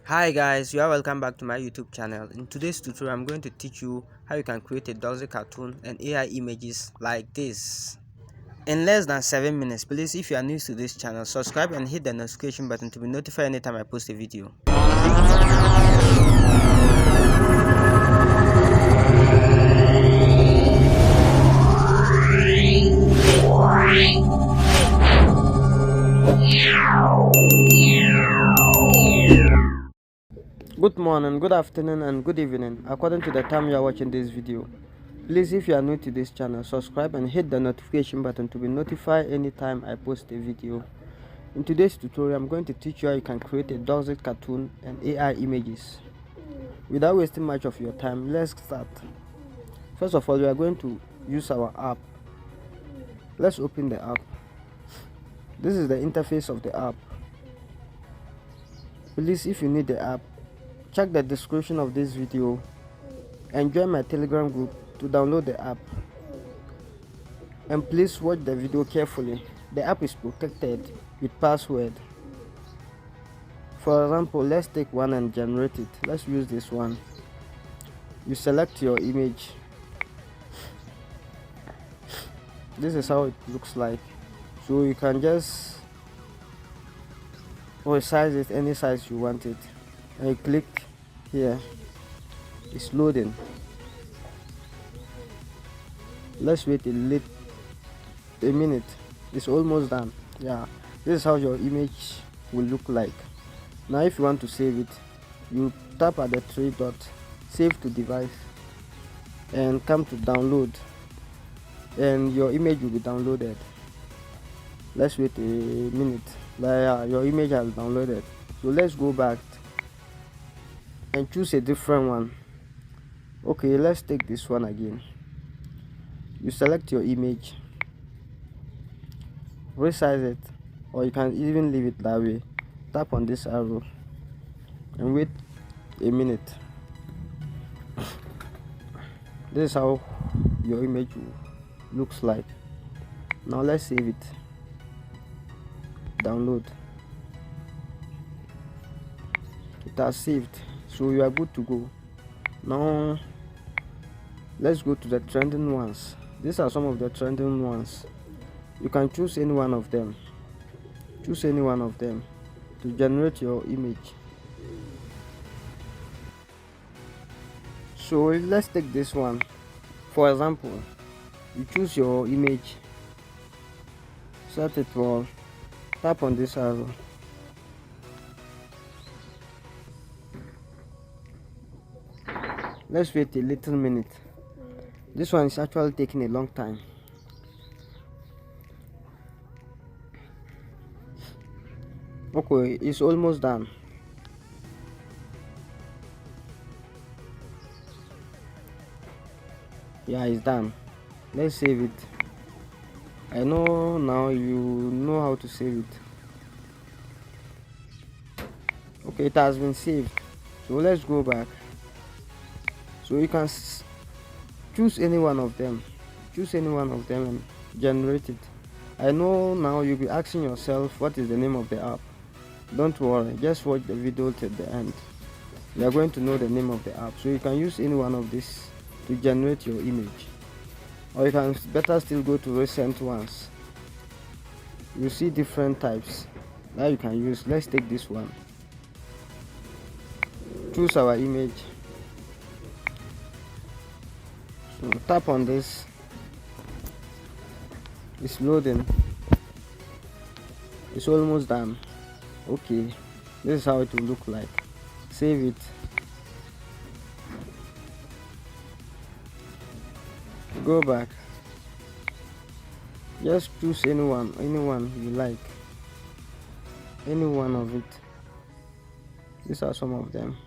Hi guys, you are welcome back to my YouTube channel. In today's tutorial, I'm going to teach you how you can create a doxy cartoon and AI images like this in less than 7 minutes. Please, if you are new to this channel, subscribe and hit the notification button to be notified anytime I post a video. Good morning, good afternoon and good evening according to the time you are watching this video. Please, if you are new to this channel, subscribe and hit the notification button to be notified anytime I post a video. In today's tutorial, I'm going to teach you how you can create a doxy cartoon and AI images. Without wasting much of your time, let's start. First of all, we are going to use our app. Let's open the app. This is the interface of the app. Please, if you need the app, check the description of this video and join my Telegram group to download the app. And please watch the video carefully. The app is protected with password. For example, let's take one and generate it. Let's use this one. You select your image. This is how it looks like. So you can just resize it any size you want it. And you click here. It's loading. Let's wait a minute. It's almost done. Yeah, this is how your image will look like. Now if you want to save it, you tap at the three dot, save to device, and come to download, and your image will be downloaded. Let's wait a minute. Your image has downloaded. So let's go back and choose a different one. Okay, let's take this one again. You select your image, resize it, or you can even leave it that way. Tap on this arrow and wait a minute. This is how your image looks like. Now let's save it. Download. It has saved, so you are good to go. Now let's go to the trending ones. These are some of the trending ones. You can choose any one of them. Choose any one of them to generate your image. So let's take this one. For example, you choose your image, set it for, tap on this arrow, let's wait a little minute. This one is actually taking a long time. Okay, it's almost done. Yeah, it's done. Let's save it. I know now you know how to save it. Okay, it has been saved. So let's go back. So you can choose any one of them. Choose any one of them and generate it. I know now you'll be asking yourself what is the name of the app. Don't worry, just watch the video till the end. You are going to know the name of the app. So you can use any one of these to generate your image, or you can better still go to recent ones. You see different types that you can use. Let's take this one. Choose our image. So tap on this. It's loading. It's almost done. Okay, this is how it will look like. Save it. Go back. Just choose anyone you like. Any one of it. These are some of them.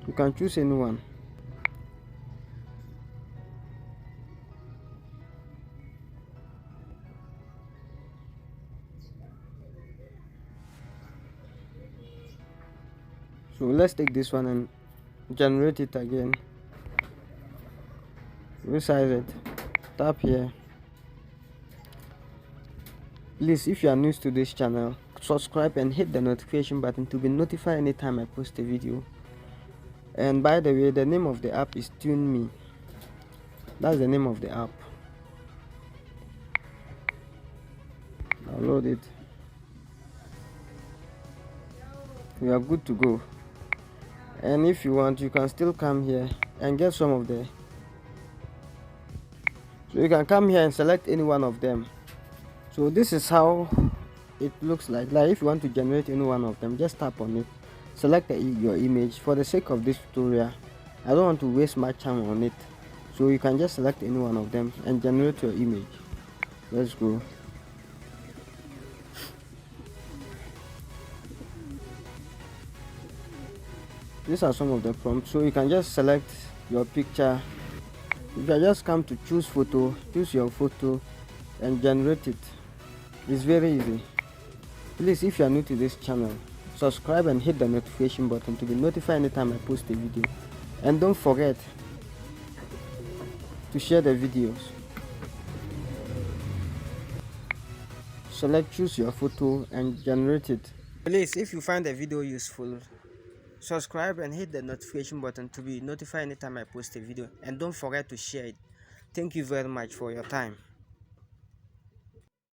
You can choose anyone. So let's take this one and generate it again. Resize it. Tap here. Please, if you are new to this channel, subscribe and hit the notification button to be notified anytime I post a video. And by the way, the name of the app is Tune Me. That's the name of the app. Download it. We are good to go. And if you want, you can still come here and get some of the. So you can come here and select any one of them. So this is how it looks like if you want to generate any one of them, just tap on it, select your image. For the sake of this tutorial, I don't want to waste my time on it, so you can just select any one of them and generate your image. Let's go. These are some of the prompts, so you can just select your picture. You can just come to choose photo, choose your photo and generate it. It's very easy. Please, if you are new to this channel, subscribe and hit the notification button to be notified anytime I post a video. And don't forget to share the videos. Select choose your photo and generate it. Please, if you find the video useful, subscribe and hit the notification button to be notified anytime I post a video. And don't forget to share it. Thank you very much for your time.